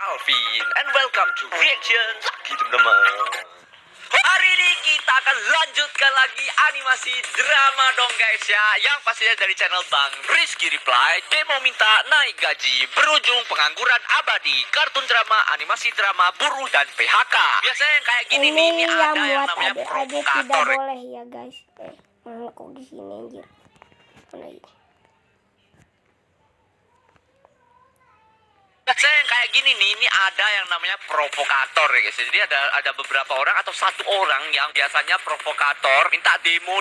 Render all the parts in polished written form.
Alvin and welcome to Reaction lagi teman-teman. Hari ini kita akan lanjutkan lagi animasi drama dong guys ya. Yang pastinya dari channel Bang Rizky Reply. Demo minta naik gaji, berujung pengangguran abadi, kartun drama, animasi drama, buruh dan PHK. Biasanya yang kayak gini nih, ini ada yang buat namanya adik-adik provokator. tidak boleh ya guys. Mana kok di sini anjir. Mana ini? Biasanya yang kayak gini nih, ini ada yang namanya provokator ya guys. Jadi ada beberapa orang atau satu orang yang biasanya provokator, minta demo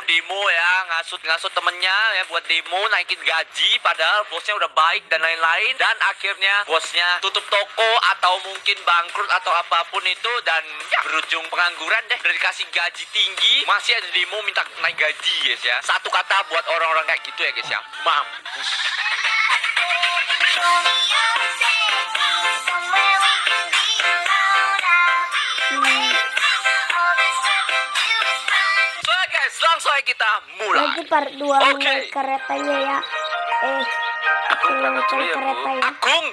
ya, ngasut temennya ya buat demo naikin gaji, padahal bosnya udah baik dan lain-lain, dan akhirnya bosnya tutup toko atau mungkin bangkrut atau apapun itu, dan ya berujung pengangguran deh. Udah dikasih gaji tinggi, masih ada demo minta naik gaji guys ya. Satu kata buat orang-orang kayak gitu ya guys ya, mampus. So guys, langsung aja kita mulai. Lagi part 2 menaik keretanya ya. Menaikkan kereta ya. Agung,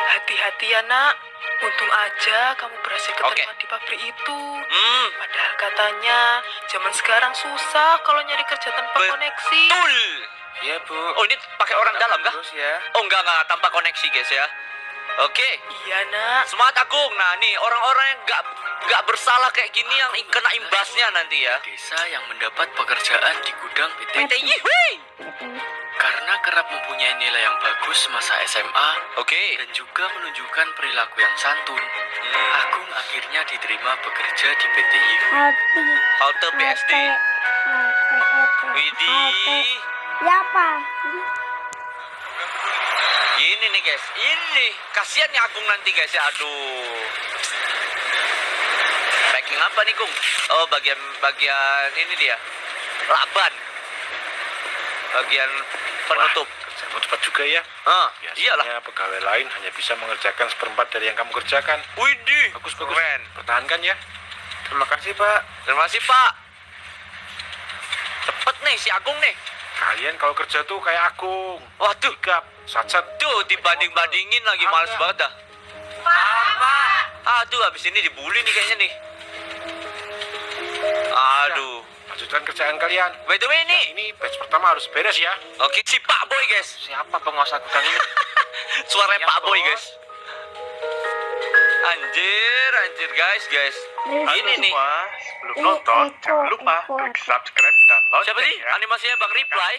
Hati-hati ya nak. Untung aja kamu berhasil keterima di pabrik itu. Padahal katanya zaman sekarang susah kalau nyari kerja tanpa koneksi. betul. Iya bu. Oh ini pakai orang dalam kah? Terus ya. Oh enggak, tanpa koneksi guys ya. Oke, Iya nak. semangat Agung. Nah nih orang-orang yang nggak bersalah kayak gini yang kena imbasnya nanti ya. Desa yang mendapat pekerjaan di gudang PT PTI, wih. karena kerap mempunyai nilai yang bagus masa SMA Oke. dan juga menunjukkan perilaku yang santun. Agung akhirnya diterima bekerja di PTI. Halte BSD. Widih. Ya apa? Ini nih guys, ini kasihan nih Agung nanti guys ya, aduh. Packing apa nih Gung? Oh bagian ini dia, laban. Bagian penutup. Kamu cepat juga ya. Iyalah. Biasanya pegawai lain hanya bisa mengerjakan seperempat dari yang kamu kerjakan. Widih, Bagus. keren. Pertahankan ya. Terima kasih pak. Terima kasih Pak. Cepet nih si Agung nih. Kalian kalau kerja tuh kayak Agung. Waduh, Gap, sat-sat. tuh dibanding-bandingin lagi, males banget dah. Aduh, habis ini dibully nih kayaknya nih. Aduh. Lanjutkan kerjaan kalian. By the way nih, Ini batch pertama harus beres ya. oke si Pak Boy guys. Siapa penguasa gudang ini? Suaranya Iya, Pak Boy Bos. guys. Anjir guys. Ini nih. Sebelum Ini nonton, Eko, jangan lupa Eko. klik subscribe dan lonceng Siapa sih? ya. Animasinya Bang Reply.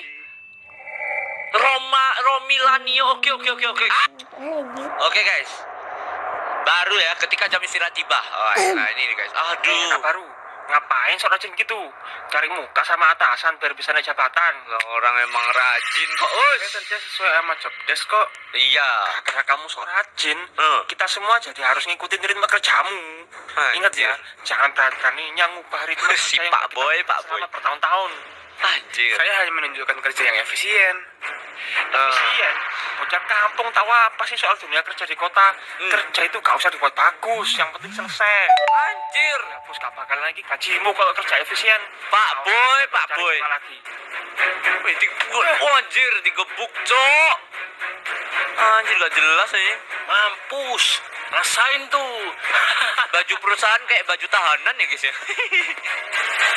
Romilanio. Oke. Oke guys. Baru ya ketika jam istirahat tiba. Oh, nah ini nih guys. Aduh. baru. Ngapain sok rajin gitu? Cari muka sama atasan biar bisa naik jabatan. Lah, orang emang rajin kok. Us. Kerja sesuai sama job desk kok. Iya. Karena kamu sok rajin, Hmm. kita semua jadi harus ngikutin ritme kerjamu. Ingat ya, jangan berani ngubah ritme Si kerja yang Pak kita Boy, lakukan Pak Boy. selama bertahun-tahun. Anjir. Saya hanya menunjukkan kerja yang efisien. Efisien? Bocah kampung tahu apa sih soal dunia kerja di kota? Kerja itu gak usah dibuat bagus, yang penting selesai. Anjir. Hapus gak bakal lagi gajimu kalau kerja efisien. Pak Boy. Cari muka lagi. Wih, anjir, digebuk, Cok. Anjir, gak jelas ya. Mampus, rasain tuh. Baju perusahaan kayak baju tahanan ya, guys ya.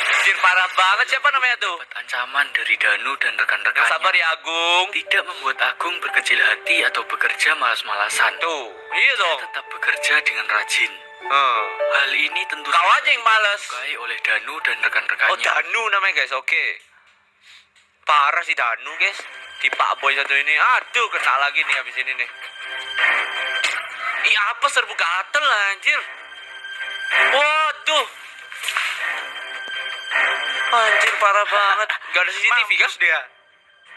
Anjir, parah banget. Siapa namanya tuh? Ancaman dari Danu dan Yang rekan-rekannya sabar ya, Agung. tidak membuat Agung berkecil hati atau bekerja malas-malasan. Tuh, iya dong. Tetap bekerja dengan rajin. Hal ini tentu Kau aja yang males. disukai oleh Danu dan Oh, rekan-rekannya. Danu namanya, guys. Oke. Parah sih Danu, guys. Di Pak Boy satu ini. Aduh, kena lagi nih habis ini nih. Ih, apa serbu gatel anjir. Waduh. Anjir, parah banget. Gak ada CCTV kan? dia.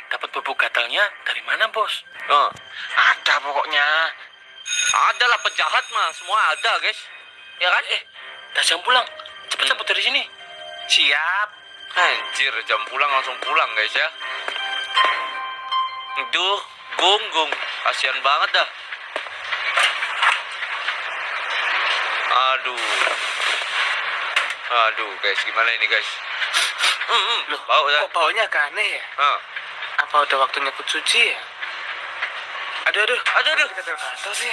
Dapat bubuk gatalnya dari mana, Bos? Oh. Ada pokoknya. Ada lah penjahat mah, semua ada guys. Ya kan? Udah jam pulang. Cepet cabut dari sini. Siap. Anjir, jam pulang langsung pulang guys ya. Duh, Gung. Kasihan banget dah. Aduh guys, gimana ini guys? Loh, bau dah. kok baunya agak aneh ya? Apa udah waktunya kucuci ya? Aduh. Gatel sih.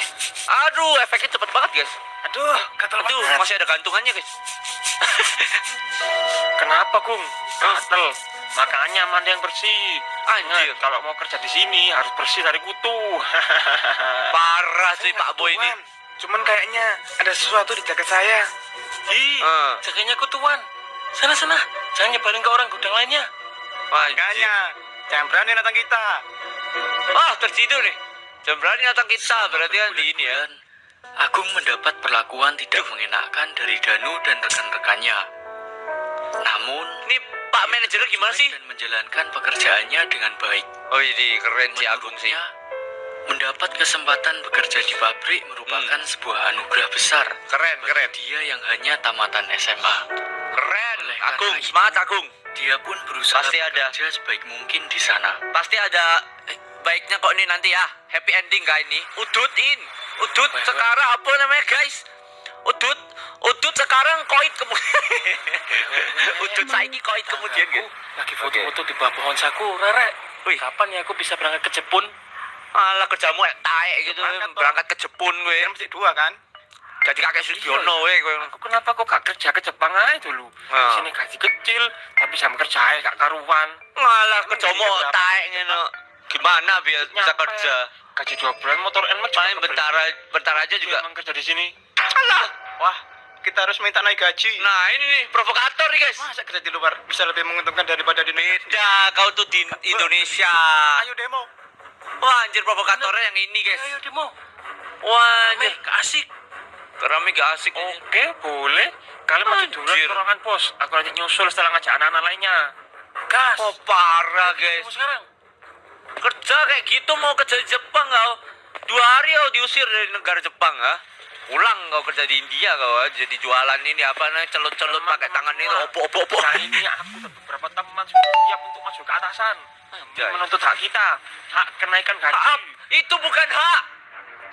Aduh, efeknya cepet banget, guys. Aduh, gatel Aduh, banget. masih ada gantungannya, guys. Kenapa, Kung? Gatel. Makanya mandi yang bersih. Anjir. Ingat, kalau mau kerja di sini harus bersih dari kutu. Parah sih Pak Boy ini. Cuman kayaknya ada sesuatu di jaket saya. Ih, Ah. jaketnya kutuan. Sana, jangan nyebarin ke orang gudang lainnya. Anjir. Jangan berani datang kita. Ah, tertidur nih. Jangan berani datang kita, berarti kan di ini ya. Dan Agung mendapat perlakuan tidak mengenakan dari Danu dan rekan-rekannya. Namun, Ini Pak manajernya gimana sih? dan menjalankan pekerjaannya dengan baik. Oh, ini keren si Agung sih. Menurutnya, mendapat kesempatan bekerja di pabrik merupakan sebuah anugerah besar. Keren. Dia yang hanya tamatan SMA. Keren. Oleh Agung, karena itu, semangat Agung. Dia pun berusaha Pasti ada. bekerja sebaik mungkin di sana. Pasti ada baiknya kok ini nanti ya. Happy ending kah ini? Udut sekarang apa namanya, guys? Udut sekarang koit kemudian. Udut saiki koit kemudian gitu. Lagi foto-foto di bawah pohon sakura, Rek. Wih. Kapan ya aku bisa berangkat ke Jepun? Alah kerjamu taek gitu, berangkat ke Jepun gue. Mesti 2 kan? Jadi kakek Sugiono we gue. Aku kenapa kok gak kerja ke Jepang aja dulu? Ah. Sini gaji kecil, tapi jam kerja aja gak karuan. Malah kerjamu Gajinya berapa? taek ngono. Gimana biar bisa Nyampe. kerja? Gaji 2 bulan motor NMAX juga Main bentar aja juga. Emang kerja di sini. Alah. Wah, kita harus minta naik gaji. Nah, ini nih provokator nih, guys. Masa kerja di luar bisa lebih menguntungkan daripada di Indonesia? Beda, kau tuh di Indonesia. Ayo demo. Wah, anjir provokatornya yang ini, guys. Ayo demo. Wah, anjir. Gak asik. Rame gak asik. Oke, boleh. Kalian masih duluan Anjir. ke ruangan pos. Aku nanti nyusul setelah ngajak anak-anak lainnya. Gas. Oh, parah, guys. Kamu sekarang. Kerja kayak gitu mau kerja di Jepang kau. 2 hari kau diusir dari negara Jepang, ha? Pulang kau kerja di India kau, ha? Jadi jualan ini apa namanya celut-celut pakai tangan ini opo-opo. Nah, ini aku dan beberapa teman sudah siap untuk masuk ke atasan. Anjay. Menuntut hak kita. Hak kenaikan gaji. Hak, itu bukan hak.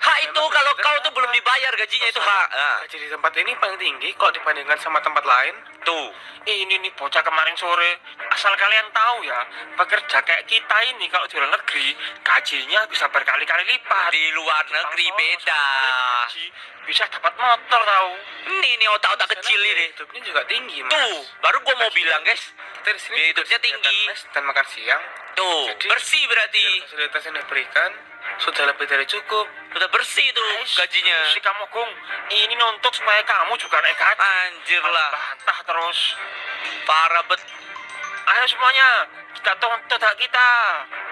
Hak itu kalau kau tuh belum dibayar gajinya itu hak. Nah, Gaji di tempat ini paling tinggi kok dibandingkan sama tempat lain. tuh. Ini nih bocah kemarin sore. Asal kalian tahu ya, pekerja kayak kita ini kalau di luar negeri gajinya bisa berkali-kali lipat. Di luar negeri beda. Gaji bisa dapat motor tahu. Ini otak-otak kecil ini. Hidupnya juga tinggi, Mas. Tuh, baru gua mau bilang, guys. Kita di sini Biaya juga hidupnya disediakan tinggi. mes dan makan siang. Tuh, Jadi, bersih berarti. dengan fasilitas yang diberikan sudah lebih dari cukup. Udah bersih tuh gajinya. Si kamu Gung, ini nuntut supaya kamu juga naik gaji. Anjir lah. Bantah terus. Parah bet. Ayo semuanya, kita tuntut hak kita.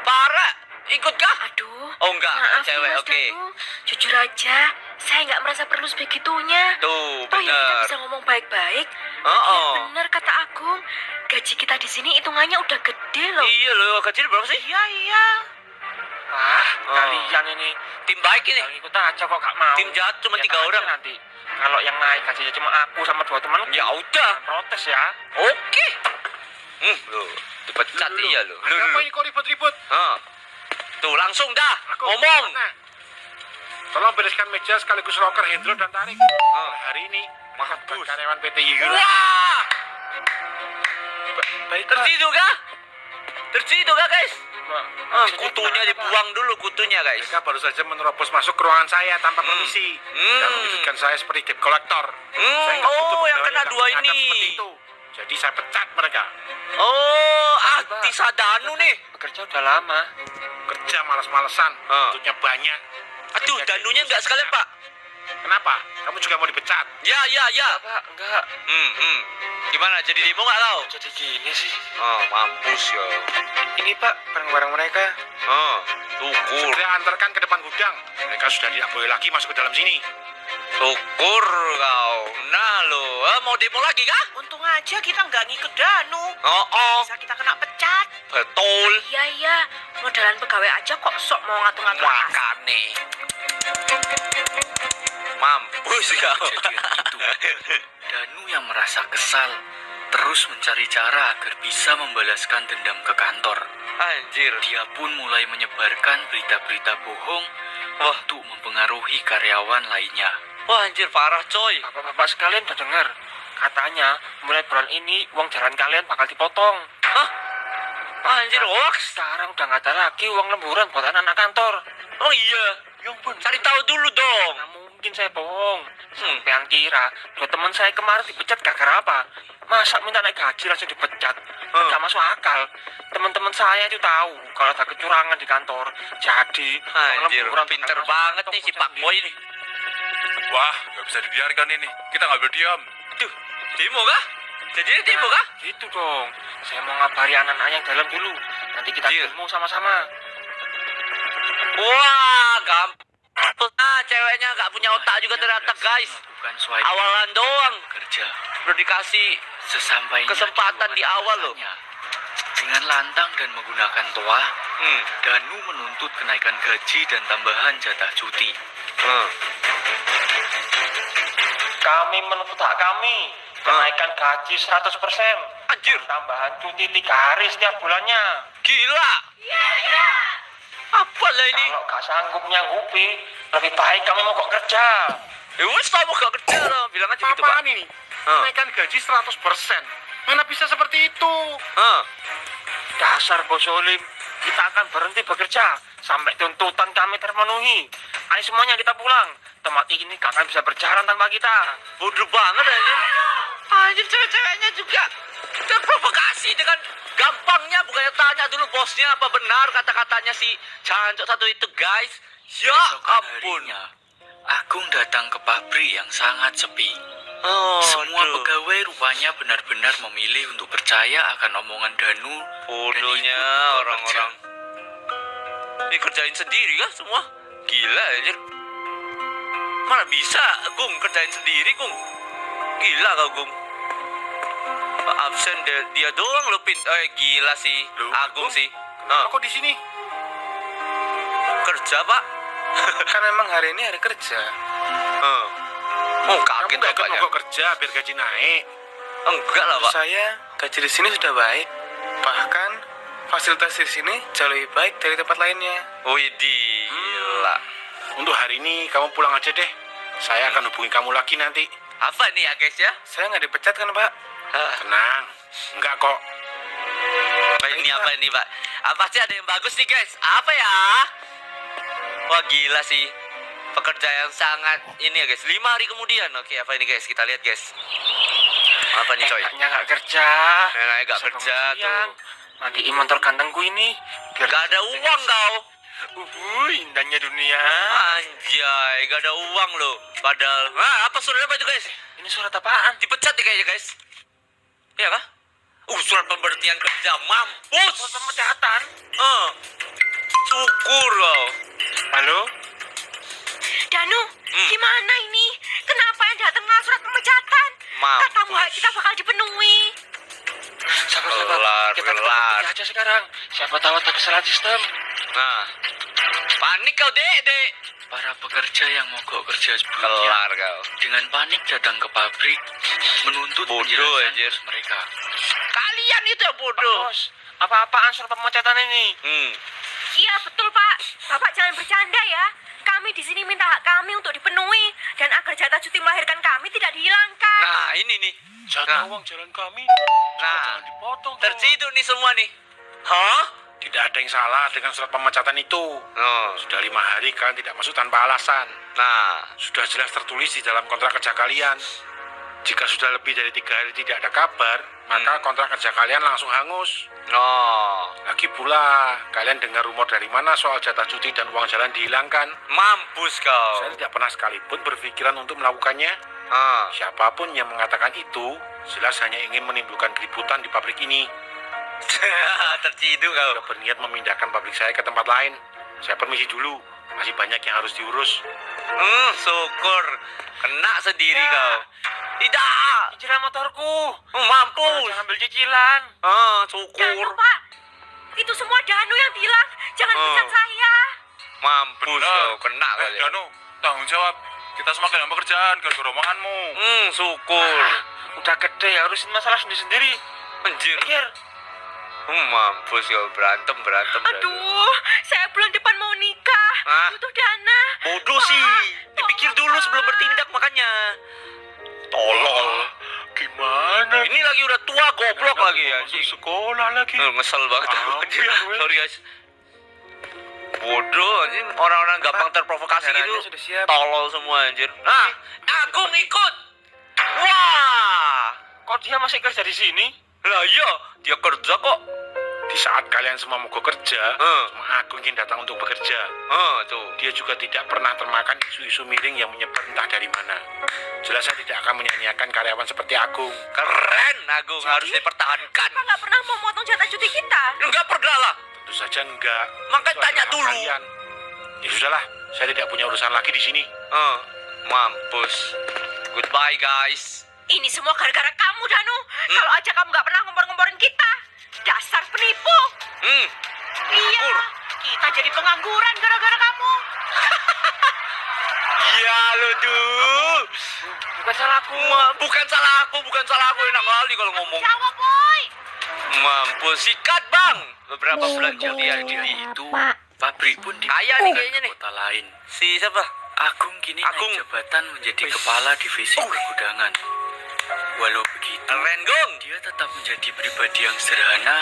Parah. Ikut kah? Aduh. Oh enggak, Maaf cewek, Mas oke. Danu. Jujur aja, saya nggak merasa perlu sebegitunya. Tuh, Oh ya kita bener. bisa ngomong baik-baik. Oh. Bener kata Agung, gaji kita di sini hitungannya udah gede loh. Iya loh, gaji berapa sih? Iya. Ah, Oh. kalian ini. Tim baik ini. Yang ikut aja kok gak mau. Tim jahat cuma 3 aja orang. nanti. Kalau yang naik gajinya cuma aku sama 2 teman. Ya udah. Protes ya. Oke. Loh, dipecat iya loh. Apa ini kok ribut-ribut? Hah. Tuh, langsung dah. Ngomong. Tolong bereskan meja sekaligus loker hidro dan tarik. Hari ini Mampus. karyawan PT Yura. Wah. Baik, Tertidur kah? Tertidur kah, guys? Jadi Kutunya gimana, dibuang dulu kutunya, guys. Mereka baru saja menerobos masuk ke ruangan saya tanpa permisi dan menunjukkan saya seperti debt collector. Saya nggak butuh Oh, yang pegawai kena yang 2 beradab ini. seperti itu. Jadi saya pecat mereka. Oh, Tisadanu nih. Bekerja udah lama. Kerja malas-malesan. Tutupnya banyak. Aduh, danunya enggak sekalian, Pak. Kenapa? Kamu juga mau dipecat? Ya. Pak, enggak. Gimana? Jadi demo nggak tahu? Jadi gini sih. Oh, mampus ya. Ini Pak, barang-barang mereka. Oh, syukur. Segera antarkan ke depan gudang. Mereka sudah tidak boleh lagi masuk ke dalam sini. Syukur kau. Nah lo, mau demo lagi kah? Untung aja kita nggak ngikut Danu. Oh, Bisa kita kena pecat. betul. Iya. Modalan pegawai aja kok sok mau ngatur-ngatur. Makane. Mampus kau. Kejadian itu, Danu yang merasa kesal terus mencari cara agar bisa membalaskan dendam ke kantor. Anjir. Dia pun mulai menyebarkan berita-berita bohong untuk mempengaruhi karyawan lainnya. Wah, anjir parah coy. Bapak-bapak sekalian udah dengar. Katanya mulai bulan ini uang jalan kalian bakal dipotong. Hah? Anjir, hoax. Sekarang udah nggak ada lagi uang lemburan buat anak kantor. Oh iya. Yang bener. Cari tahu dulu dong. Nggak mungkin saya bohong. Sampai yang kira dua teman saya kemarin dipecat gara-gara apa? Masa minta naik gaji langsung dipecat? Kan nggak masuk akal. Teman-teman saya itu tahu kalau ada kecurangan di kantor. Jadi uang Anjir, lemburan pinter bukan banget masuk nih si ke Pak Boy ini. Wah, nggak bisa dibiarkan ini. Kita nggak boleh diam. Tuh, demo kah? Jadi demo kah? Gitu dong. Saya mau ngabari anak-anak yang dalam dulu. Nanti kita Anjir. demo sama-sama. Wah, gampang. Nah, ceweknya nggak punya otak juga ternyata, guys. Melakukan swipe Awalan doang. kerja. Udah dikasih Sesampainya kesempatan di awal loh. atasannya, dengan lantang dan menggunakan toa, Hmm. Danu menuntut kenaikan gaji dan tambahan jatah cuti. Kami menuntut hak kami. Kenaikan gaji 100%. Anjir, Tambahan cuti 3 hari setiap bulannya. gila. Apalah ini? Kalau gak sanggup nyanggupi, lebih baik kami mogok kerja. Ya wes, kamu gak kerja lah. Bilang aja gitu, Pak. Apaan ini? Kenaikan gaji 100%. Mana bisa seperti itu? Hah? Dasar bos Olim, kita akan berhenti bekerja sampai tuntutan kami terpenuhi. Ayo semuanya kita pulang. Tempat ini gak akan bisa berjalan tanpa kita. Bodoh banget anjir. Anjir, cewek-ceweknya juga terprovokasi dengan gampangnya. Bukannya tanya dulu bosnya apa benar kata-katanya si jancok satu itu, guys. Ya Keesokan ampun. harinya, Agung datang ke pabrik yang sangat sepi. Oh, Semua aduh. pegawai rupanya benar-benar memilih untuk percaya akan omongan Danu. Bodohnya dan ikut bekerja. orang-orang. Ini kerjain sendiri kah semua? Gila anjir. Mana bisa Gung kerjain sendiri, Gung? Gila kau, Gung. Absen dia doang lo gila sih. Loh, Agung Gung? sih. Aku di sini. Kerja, Pak. Kan memang hari ini hari kerja. Oh, Kamu kaget nggak ikut bapaknya. mogok kerja biar gaji naik. Enggak lah, Pak. Saya gaji di sini sudah baik. Bahkan fasilitas di sini jauh lebih baik dari tempat lainnya. Wih, gila. Untuk hari ini kamu pulang aja deh. Saya akan hubungi kamu lagi nanti. Apa nih ya, guys ya? Saya nggak dipecat kan, Pak? Tenang. Enggak kok. Ini apa ini, Pak? Apa sih ada yang bagus nih, guys? Apa ya? Wah, gila sih. Pekerja yang sangat ini ya, guys. 5 hari kemudian. Oke, apa ini, guys? Kita lihat, guys. Apa nih, coy? Enaknya gak kerja. Enaknya nggak Bisa kerja, bangun siang. tuh. Mandiin motor gantengku ini. Biar Gak ada uang kau. indahnya dunia. Anjay, gak ada uang loh. Padahal, apa surat apa itu, guys? Ini surat apaan? Dipecat nih kayaknya, guys. Iya kah? Surat pemberhentian kerja. Mampus. Surat pemecatan. Syukur kau. Halo? Danu, gimana ini? Kenapa yang datang nggak surat pemecatan? Mampus. Katamu hak kita bakal dipenuhi. Sabar, Kelar, kita tetap kelar. bekerja aja sekarang. Siapa tahu ada kesalahan sistem. Nah, panik kau, Dek. Para pekerja yang mogok kerja sebelumnya Kelar kau. dengan panik datang ke pabrik menuntut Bodoh, penjelasan anjir. bos mereka. Kalian itu yang bodoh. Bos, apa-apaan surat pemecatan ini? Iya betul Pak. Bapak jangan bercanda ya. Kami di sini minta hak kami untuk dipenuhi dan agar jatah cuti melahirkan kami tidak dihilangkan. Nah, ini nih. Jatah Nah. uang jalan kami. Nah, Jangan dipotong. dong. terciduk nih semua nih. Hah? Tidak ada yang salah dengan surat pemecatan itu. Sudah 5 hari kalian tidak masuk tanpa alasan. Nah, Sudah jelas tertulis di dalam kontrak kerja kalian. Jika sudah lebih dari 3 hari tidak ada kabar, maka kontrak kerja kalian langsung hangus. Lagi pula, kalian dengar rumor dari mana soal jatah cuti dan uang jalan dihilangkan? mampus kau. Saya tidak pernah sekalipun berpikiran untuk melakukannya. Siapapun yang mengatakan itu, jelas hanya ingin menimbulkan keributan di pabrik ini. Terciduk kau. Sudah berniat memindahkan pabrik saya ke tempat lain. Saya permisi dulu, masih banyak yang harus diurus. Syukur. Kena sendiri kau. Tidak. Cicilan motorku. Mampus. Jangan ambil cicilan. Danu Syukur. Pak. Itu semua Danu yang bilang. Jangan pecat saya. Mampus kau. Kena kali. Danu, tanggung jawab. Kita semua kehilangan pekerjaan gara-gara omonganmu. Syukur. Udah gede harusin masalah sendiri-sendiri. Anjir. Pikir. Mampus kau. Berantem. Aduh, saya bulan depan mau nikah. Hah? Butuh dana. Bodoh Pak, sih. Dipikir tolong, dulu Pak. sebelum bertindak makanya. Tolol. Gimana Gimana? Ini lagi udah tua goblok lagi ya. Masuk sekolah lagi. Ngesel banget. Hampir, Will. Sorry guys. Bodoh, anjir. Orang-orang gampang terprovokasi Caranya gitu. sudah siap. Tolol semua anjir. Nah, Agung ikut. Wah. Kok dia masih kerja di sini? Lah iya, dia kerja kok. Di saat kalian semua mogok kerja, cuma aku ingin datang untuk bekerja. Tuh. Dia juga tidak pernah termakan isu-isu miring yang menyebar entah dari mana. Jelas saya tidak akan menyanyiakan karyawan seperti Agung. Keren Agung, harus dipertahankan. Apa nggak pernah mau motong jatah cuti kita? Enggak pernah lah. Tentu saja enggak. Makanya Itu tanya adalah hak dulu. Kalian. Ya sudahlah, saya tidak punya urusan lagi di sini. Mampus. Goodbye guys. Ini semua gara-gara kamu, Danu. Kalau aja kamu nggak pernah ngompor-ngomporin kita. Dasar penipu. Iya, kita jadi pengangguran gara-gara kamu. Iya lo duh. Bukan salahku. Bukan salah aku. Enak kali kalau ngomong. Jawab, boy. Mampus, sikat bang. Beberapa bulan kemudian Bodoh, itu Bapak. pabrik pun Kaya nih kayaknya nih. kota lain. Si siapa? Agung kini Agung. naik jabatan menjadi kepala divisi pergudangan. Walau begitu, Keren Gong. dia tetap menjadi pribadi yang sederhana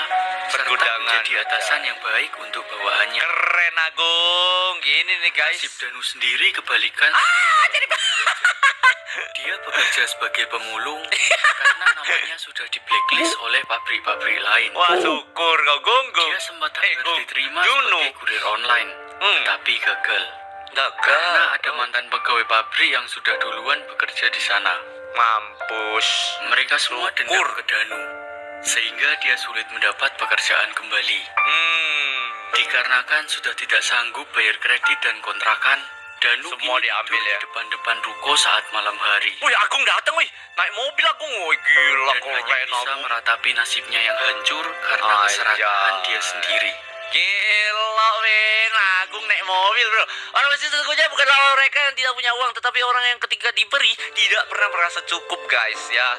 serta Pergudangan. menjadi atasan yang baik untuk bawahannya. Keren Agung. Gini nih guys. Nasib Danu sendiri kebalikan. Dia bekerja sebagai pemulung karena namanya sudah di blacklist oleh pabrik-pabrik lain. Wah syukur kau Gong. Dia sempat hampir Gong. diterima Juno. sebagai kurir online, tapi gagal. Karena Gagal. ada mantan pegawai pabrik yang sudah duluan bekerja di sana. Mampus. Mereka semua dendam ke Danu, sehingga dia sulit mendapat pekerjaan kembali. Dikarenakan sudah tidak sanggup bayar kredit dan kontrakan, Danu Semua kini diambil tidur ya? di depan-depan ruko saat malam hari. Wih Agung datang wih. Naik mobil Agung. Wih gila Dan hanya keren bisa Agung. meratapi nasibnya yang hancur karena keserakahan Anjay. dia sendiri. Gila men, Agung naik mobil bro. Orang masih sesungguhnya bukanlah mereka yang tidak punya uang, tetapi orang yang ketika diberi tidak pernah merasa cukup guys ya.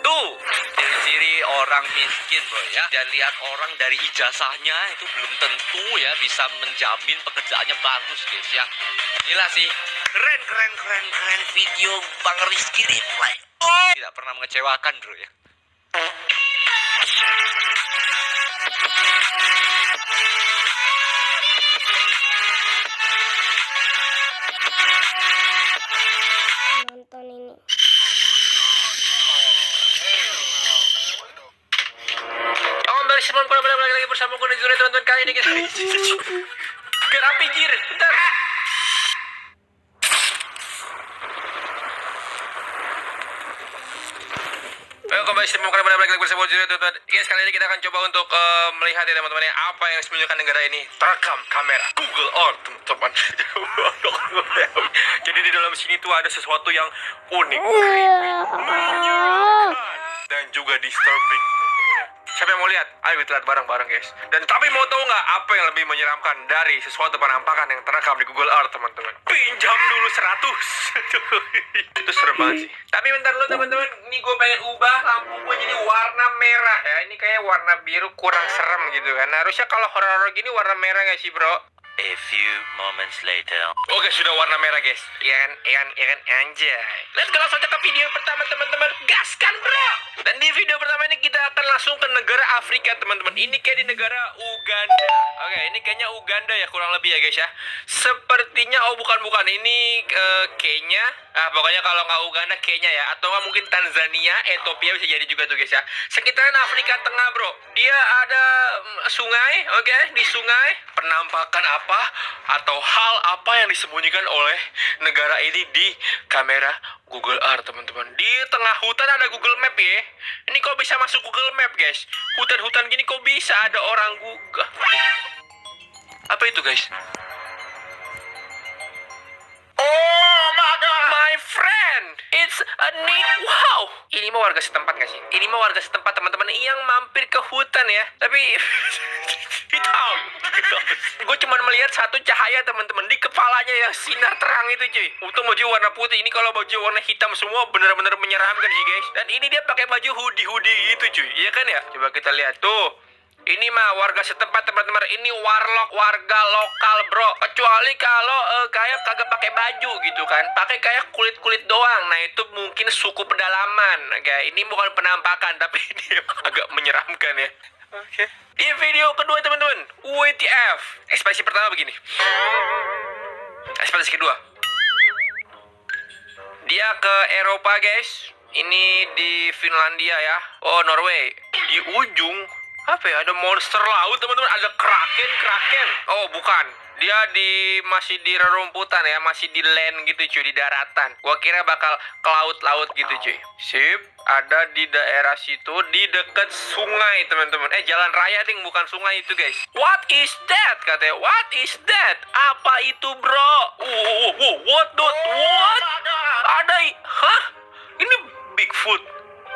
Tuh, ciri-ciri orang miskin bro ya. Dan lihat orang dari ijazahnya itu belum tentu ya bisa menjamin pekerjaannya bagus guys ya. Inilah sih, keren video Bang Rizky Replay. Oh, tidak pernah mengecewakan bro ya. Nonton ini. Kembali semua kembali lagi bersama gue dan Zuri teman-teman kali ini kita. Gerapi jir, bentar. Kembali semua kembali lagi bersama Zuri teman-teman. Guys, kali ini kita akan coba untuk melihat ya teman-teman ya, apa yang disembunyikan negara ini terekam kamera Google Earth teman-teman. Jadi di dalam sini tuh ada sesuatu yang unik, dan juga disturbing. Siapa yang mau lihat? Ayo kita lihat bareng-bareng guys. Dan tapi mau tahu nggak apa yang lebih menyeramkan dari sesuatu penampakan yang terekam di Google Earth teman-teman? Pinjam dulu 100. Itu serem banget sih. Tapi bentar dulu teman-teman, ini gue pengen ubah lampu gue jadi warna merah ya. Ini kayak warna biru kurang serem gitu kan. Harusnya kalau horor-horor gini warna merah nggak sih bro? A few moments later. Oke, sudah warna merah guys. Iya kan anjay. Let's go langsung ke video pertama teman-teman. Gaskan bro. Dan di video pertama ini kita akan langsung ke negara Afrika teman-teman. Ini kayak di negara Uganda. Oke, ini kayaknya Uganda ya kurang lebih ya guys ya. Sepertinya bukan ini Kenya. Pokoknya kalau nggak Uganda Kenya ya. Atau nggak mungkin Tanzania, Ethiopia bisa jadi juga tuh guys ya. Sekitaran Afrika Tengah bro. Dia ada sungai, oke. Di sungai penampakan apa atau hal apa yang disembunyikan oleh negara ini di kamera Google Earth teman-teman. Di tengah hutan ada Google Map ya. Ini kok bisa masuk Google Map guys? Hutan-hutan gini kok bisa ada orang Google? Apa itu guys? Oh my god, my friend, it's a neat. Wow, ini mah warga setempat gak sih? Ini mah warga setempat teman-teman yang mampir ke hutan ya. Tapi hitam. Gue cuma melihat satu cahaya teman-teman di kepalanya yang sinar terang itu cuy. Untung baju warna putih, ini kalau baju warna hitam semua benar-benar menyeramkan sih guys. Dan ini dia pakai baju hoodie gitu cuy, iya kan ya? Coba kita lihat tuh. Ini mah warga setempat teman-teman. Ini warlock warga lokal bro. Kecuali kalau kayak kagak pakai baju gitu kan. Pakai kayak kulit-kulit doang. Nah itu mungkin suku pedalaman. Kayak ini bukan penampakan tapi ini agak menyeramkan ya. Oke. Di video kedua teman-teman. WTF. Ekspresi pertama begini. Ekspresi kedua. Dia ke Eropa guys. Ini di Finlandia ya. Oh Norway. Di ujung apa ya? Ada monster laut teman-teman. Ada kraken. Oh bukan. Dia masih di rerumputan ya. Masih di land gitu cuy. Di daratan. Gua kira bakal ke laut-laut gitu cuy. Sip. Ada di daerah situ. Di dekat sungai teman-teman. Jalan raya ding. Bukan sungai itu guys. What is that? Katanya. What is that? Apa itu bro? What dude? What? Ada. Hah? Ini Bigfoot.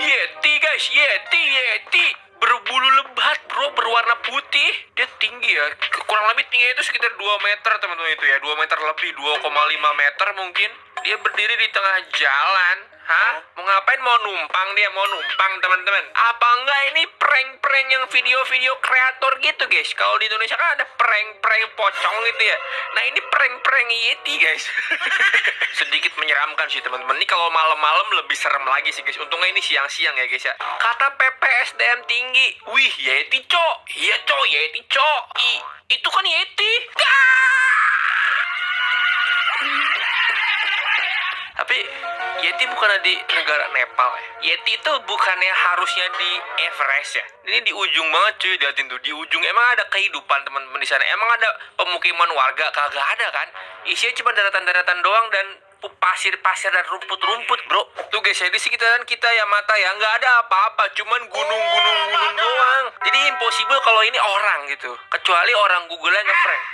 Yeti guys. Yeti. Berbulu lebat bro. Berwarna putih. Dia tinggi ya. Kurang lebih tingginya itu sekitar 2 meter teman-teman itu ya. 2 meter lebih. 2,5 meter mungkin. Dia berdiri di tengah jalan. Hah? Mau ngapain? Mau numpang dia. Mau numpang teman-teman. Apa enggak ini prank-prank yang video-video kreator gitu guys. Kalau di Indonesia kan ada prank-prank pocong gitu ya. Nah ini prank-prank Yeti guys. Sedikit menyeramkan sih teman-teman. Ini kalau malam-malam lebih serem lagi sih guys. Untungnya ini siang-siang ya guys ya. Kata PPSDM tinggi. Wih Yeti cok. Iya cok Yeti cok. Itu kan Yeti. Tapi Yeti bukan di negara Nepal ya. Yeti itu bukannya harusnya di Everest ya. Ini di ujung banget cuy. Liatin tuh di ujung. Emang ada kehidupan teman-teman di sana? Emang ada pemukiman warga? Kagak ada kan? Isinya cuma daratan-daratan doang dan pasir-pasir dan rumput-rumput bro. Tuh guys ya, di sekitaran kita ya mata ya nggak ada apa-apa, cuman gunung doang. Jadi impossible kalau ini orang gitu. Kecuali orang Google-nya nge-prank.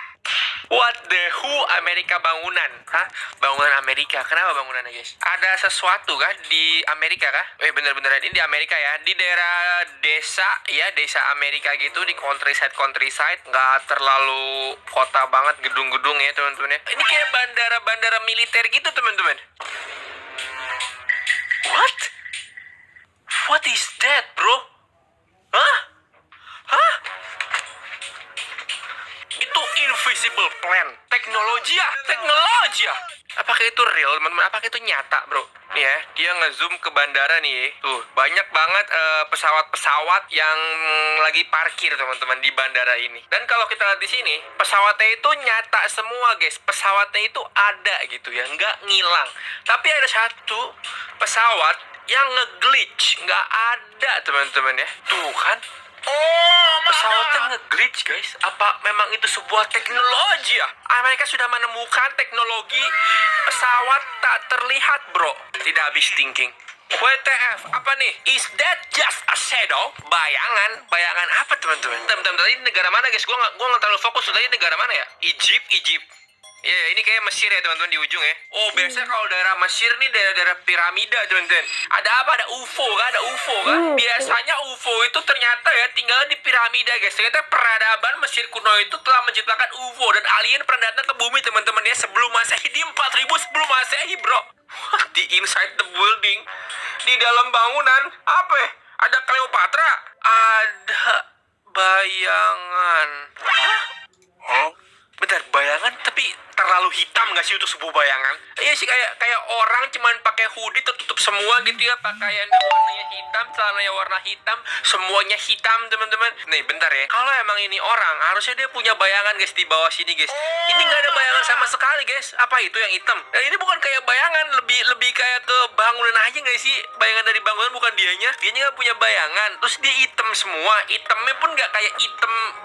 What the who Amerika bangunan? Hah? Bangunan Amerika. Kenapa bangunannya guys? Ada sesuatu kah di Amerika kah? Bener-beneran ini di Amerika ya. Di daerah desa ya, desa Amerika gitu. Di countryside. Nggak terlalu kota banget, gedung-gedung ya teman-teman ya. Ini kayak bandara militer gitu teman-teman. What is that bro? Hah? Itu invisible plan. Teknologi ya. Apakah itu real teman-teman? Apakah itu nyata bro? Nih ya, dia nge-zoom ke bandara nih. Tuh, banyak banget pesawat-pesawat yang lagi parkir teman-teman di bandara ini. Dan kalau kita lihat di sini, pesawatnya itu nyata semua guys. Pesawatnya itu ada gitu ya, nggak ngilang. Tapi ada satu pesawat yang nge-glitch, nggak ada teman-teman ya. Tuh kan. Pesawatnya nge-glitch guys. Apa memang itu sebuah teknologi ya? Amerika sudah menemukan teknologi pesawat tak terlihat bro. Tidak habis thinking. WTF, apa nih? Is that just a shadow? Bayangan apa teman-teman? Tadi negara mana guys? Gua nggak terlalu fokus. Tadi negara mana ya? Egypt. Ya, ini kayak Mesir ya teman-teman di ujung ya. Oh, biasanya kalau daerah Mesir nih daerah piramida teman-teman. Ada apa? Ada UFO kan? Biasanya UFO itu ternyata ya tinggal di piramida guys. Ternyata peradaban Mesir kuno itu telah menciptakan UFO dan alien pernah datang ke bumi teman-teman ya sebelum Masehi di 4000 sebelum Masehi bro. Di inside the building, di dalam bangunan apa ya? Ada Cleopatra, ada bayangan. Hah? Bentar, bayangan tapi terlalu hitam gak sih untuk sebuah bayangan? Iya sih kayak orang cuman pakai hoodie tertutup semua gitu ya, pakaiannya warnanya hitam, celananya warna hitam, semuanya hitam teman-teman. Nih bentar ya, kalau emang ini orang harusnya dia punya bayangan guys di bawah sini guys. Ini nggak ada bayangan sama sekali guys. Apa itu yang hitam? Nah, ini bukan kayak bayangan, lebih kayak ke bangunan aja nggak sih? Bayangan dari bangunan bukan dianya nggak punya bayangan. Terus dia hitam semua, hitamnya pun nggak kayak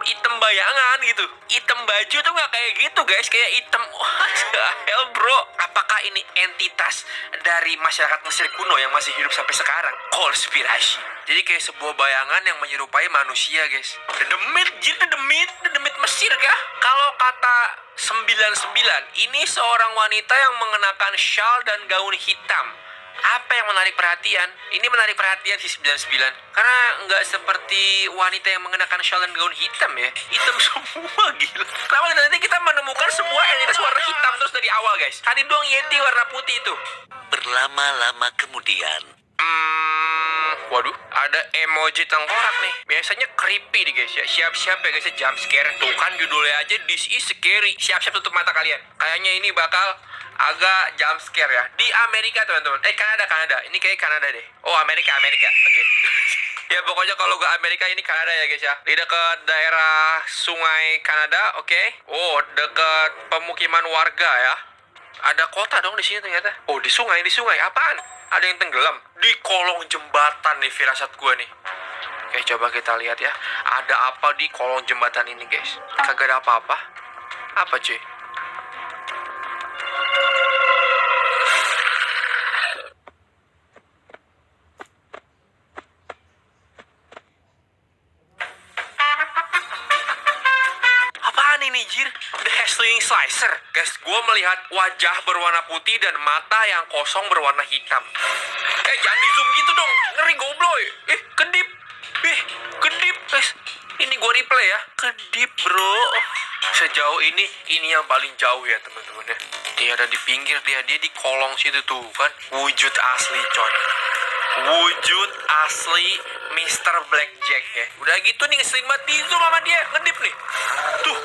hitam bayangan gitu. Hitam baju tuh nggak kayak gitu guys, kayak hitam. What the hell bro? Apakah ini entitas dari masyarakat Mesir kuno yang masih hidup sampai sekarang? Konspirasi. Jadi kayak sebuah bayangan yang menyerupai manusia guys. Demit Mesir kah? Kalau kata 99, ini seorang wanita yang mengenakan shawl dan gaun hitam. Apa yang menarik perhatian? Ini menarik perhatian si 99. Karena nggak seperti wanita yang mengenakan shawl dan gaun hitam ya. Hitam semua gila. Kenapa nanti kita menemukan semua entitas warna hitam terus dari awal guys? Tadi doang Yeti warna putih itu. Berlama-lama kemudian. Waduh, ada emoji tengkorak nih. Biasanya creepy nih guys ya. Siap-siap ya guys ya, jump scare. Tuh kan judulnya aja This is Scary. Siap-siap tutup mata kalian. Kayaknya ini bakal agak jump scare ya. Di Amerika teman-teman. Kanada. Ini kayak Kanada deh. Oh, Amerika. Oke. Ya pokoknya kalau ke Amerika ini Kanada ya guys ya. Di dekat daerah sungai Kanada, oke. Oh, dekat pemukiman warga ya. Ada kota dong di sini ternyata. Oh, di sungai. Apaan? Ada yang tenggelam di kolong jembatan nih, firasat gua nih. Oke, coba kita lihat ya. Ada apa di kolong jembatan ini, guys? Kagak ada apa-apa. Apa, cuy? Apaan ini, Jir? The Hustling Slicer. Guys, gue melihat wajah berwarna putih dan mata yang kosong berwarna hitam. Jangan di zoom gitu dong. Ngeri gobloy. Kedip, guys. Ini gue replay ya. Kedip, bro. Sejauh ini yang paling jauh ya, teman-teman ya. Dia ada di pinggir dia di kolong situ tuh kan. Wujud asli, coy. Wujud asli Mr. Blackjack ya. Udah gitu nih ngeselin banget di zoom sama dia. Ngedip nih. Tuh.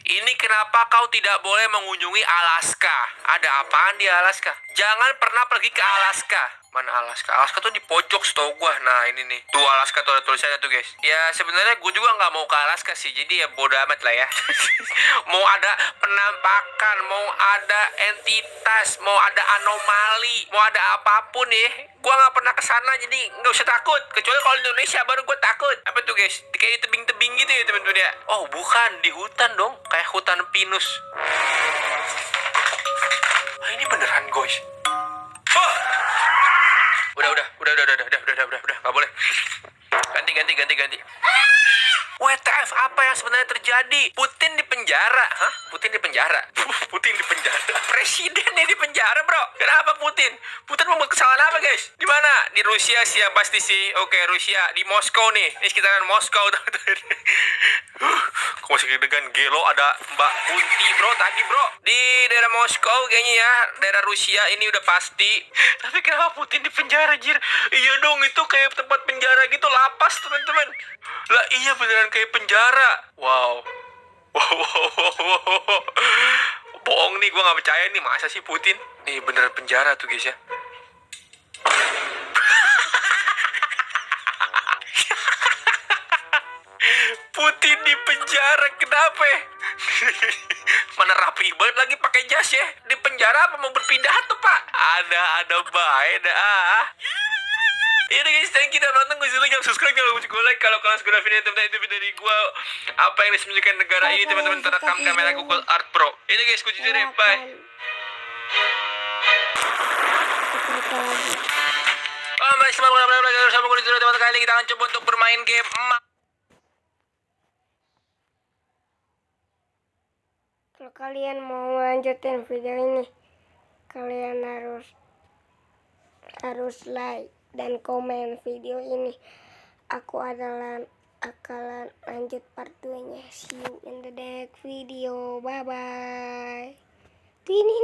Ini kenapa kau tidak boleh mengunjungi Alaska? Ada apaan di Alaska? Jangan pernah pergi ke Alaska. Mana Alaska? Alaska tuh di pojok setahu gua. Nah ini nih. Tuh Alaska tuh ada tulisannya tuh guys. Ya sebenarnya gue juga nggak mau ke Alaska sih. Jadi ya bodo amat lah ya. Mau ada penampakan, mau ada entitas, mau ada anomali, mau ada apapun ya. Gua nggak pernah kesana jadi nggak usah takut. Kecuali kalau di Indonesia baru gue takut. Apa tuh guys? Kayak di tebing-tebing gitu ya teman-teman ya. Oh bukan, di hutan dong. Kayak hutan pinus. Ini beneran guys. Udah, nggak boleh. Ganti. WTF, apa yang sebenarnya terjadi? Putin di penjara. Hah? Putin di penjara? Putin di penjara? Presidennya di penjara, bro. Kenapa Putin? Putin membuat kesalahan apa, guys? Di mana? Di Rusia sih yang pasti sih. Oke, Rusia. Di Moskow nih. Ini sekitaran Moskow. Kok masih deg-degan gelo ada Mbak Kunti, bro. Tadi, bro. Di daerah Moskow kayaknya ya. Daerah Rusia ini udah pasti. Tapi kenapa Putin di penjara, Jir? Iya dong, itu kayak tempat penjara gitu. Lapas, teman-teman. Lah iya beneran kayak penjara. Wow. Bohong nih, gue gak percaya nih. Masa sih Putin? Nih beneran penjara tuh guys ya. Putin di penjara, kenapa? Mana rapi banget lagi pakai jas ya. Di penjara apa mau berpidato, Pak? Ada baik dah. Ya udah guys, thank you udah nonton. Gue jangan subscribe, kalau gue like. Kalau kalian suka video teman-teman itu dari gue apa yang disembunyikan negara ini, teman-teman, terekam kamera Google Art Pro. Ini guys, kunci deh, bye. Baik, semangat belajar sama gue di teman-teman. Kali ini kita akan coba untuk bermain game. Kalau kalian mau lanjutin video ini, kalian harus like dan komen video ini. Aku akan lanjut part 2-nya. See you in the next video. Bye bye. Ini